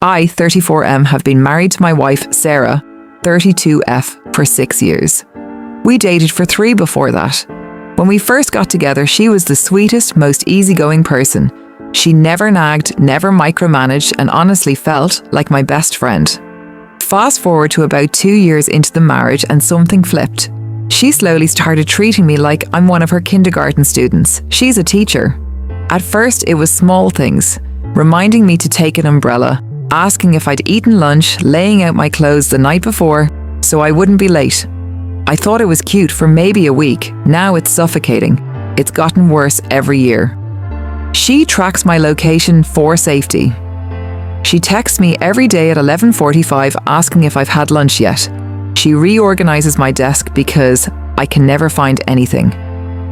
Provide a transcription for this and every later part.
I, 34M, have been married to my wife, Sarah, 32F, for 6 years. We dated for 3 before that. When we first got together, she was the sweetest, most easygoing person. She never nagged, never micromanaged, and honestly felt like my best friend. Fast forward to about 2 years into the marriage and something flipped. She slowly started treating me like I'm one of her kindergarten students. She's a teacher. At first, it was small things, reminding me to take an umbrella, asking if I'd eaten lunch, laying out my clothes the night before so I wouldn't be late. I thought it was cute for maybe a week. Now it's suffocating. It's gotten worse every year. She tracks my location for safety. She texts me every day at 11:45 asking if I've had lunch yet. She reorganizes my desk because I can never find anything.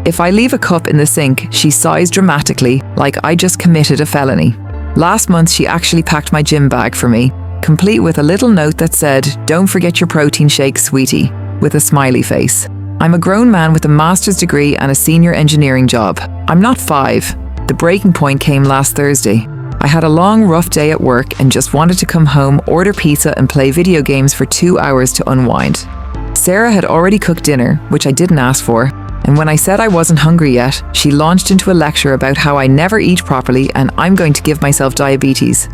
If I leave a cup in the sink, she sighs dramatically like I just committed a felony. Last month, she actually packed my gym bag for me, complete with a little note that said, "Don't forget your protein shake, sweetie," with a smiley face. I'm a grown man with a master's degree and a senior engineering job. I'm not 5. The breaking point came last Thursday. I had a long, rough day at work and just wanted to come home, order pizza and play video games for 2 hours to unwind. Sarah had already cooked dinner, which I didn't ask for, and when I said I wasn't hungry yet, she launched into a lecture about how I never eat properly and I'm going to give myself diabetes.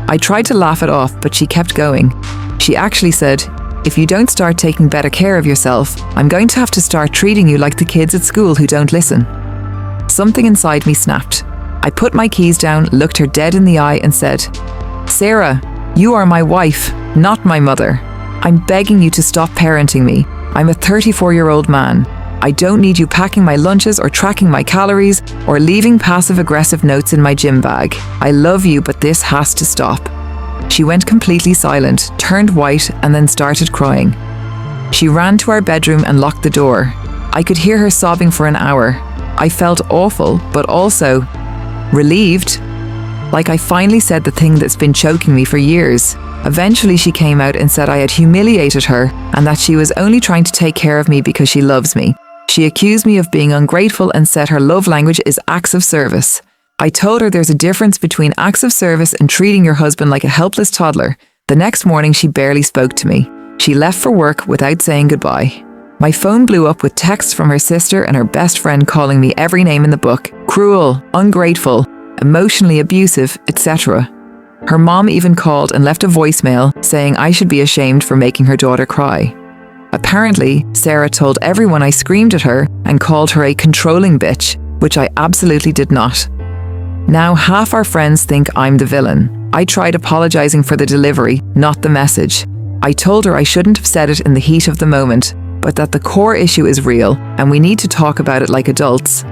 I tried to laugh it off, but she kept going. She actually said, "If you don't start taking better care of yourself, I'm going to have to start treating you like the kids at school who don't listen." Something inside me snapped. I put my keys down, looked her dead in the eye and said, "Sarah, you are my wife, not my mother. I'm begging you to stop parenting me. I'm a 34-year-old man. I don't need you packing my lunches or tracking my calories or leaving passive-aggressive notes in my gym bag. I love you, but this has to stop." She went completely silent, turned white, and then started crying. She ran to our bedroom and locked the door. I could hear her sobbing for an hour. I felt awful, but also relieved. Like I finally said the thing that's been choking me for years. Eventually she came out and said I had humiliated her and that she was only trying to take care of me because she loves me. She accused me of being ungrateful and said her love language is acts of service. I told her there's a difference between acts of service and treating your husband like a helpless toddler. The next morning she barely spoke to me. She left for work without saying goodbye. My phone blew up with texts from her sister and her best friend calling me every name in the book: cruel, ungrateful, emotionally abusive, etc. Her mom even called and left a voicemail saying I should be ashamed for making her daughter cry. Apparently, Sarah told everyone I screamed at her and called her a controlling bitch, which I absolutely did not. Now half our friends think I'm the villain. I tried apologizing for the delivery, not the message. I told her I shouldn't have said it in the heat of the moment, but that the core issue is real and we need to talk about it like adults.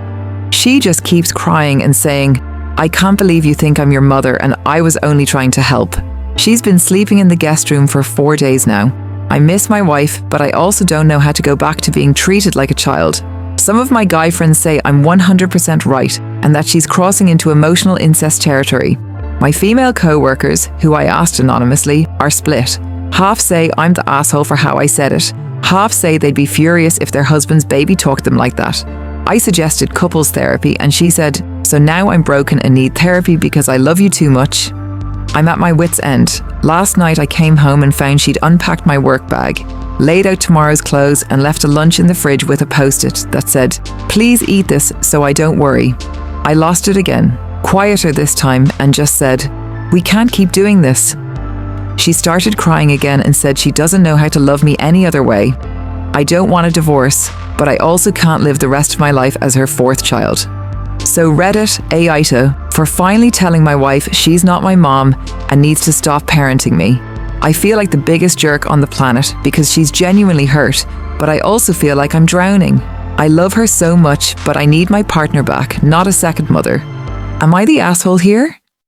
She just keeps crying and saying, "I can't believe you think I'm your mother and I was only trying to help." She's been sleeping in the guest room for 4 days now. I miss my wife, but I also don't know how to go back to being treated like a child. Some of my guy friends say I'm 100% right and that she's crossing into emotional incest territory. My female co-workers, who I asked anonymously, are split. Half say I'm the asshole for how I said it. Half say they'd be furious if their husband's baby talked them like that. I suggested couples therapy and she said, "So now I'm broken and need therapy because I love you too much." I'm at my wit's end. Last night I came home and found she'd unpacked my work bag, laid out tomorrow's clothes and left a lunch in the fridge with a post-it that said, "Please eat this so I don't worry." I lost it again, quieter this time, and just said, "We can't keep doing this." She started crying again and said she doesn't know how to love me any other way. I don't want a divorce, but I also can't live the rest of my life as her 4th child. So Reddit AITA for finally telling my wife she's not my mom and needs to stop parenting me. I feel like the biggest jerk on the planet because she's genuinely hurt, but I also feel like I'm drowning. I love her so much, but I need my partner back, not a second mother. Am I the asshole here?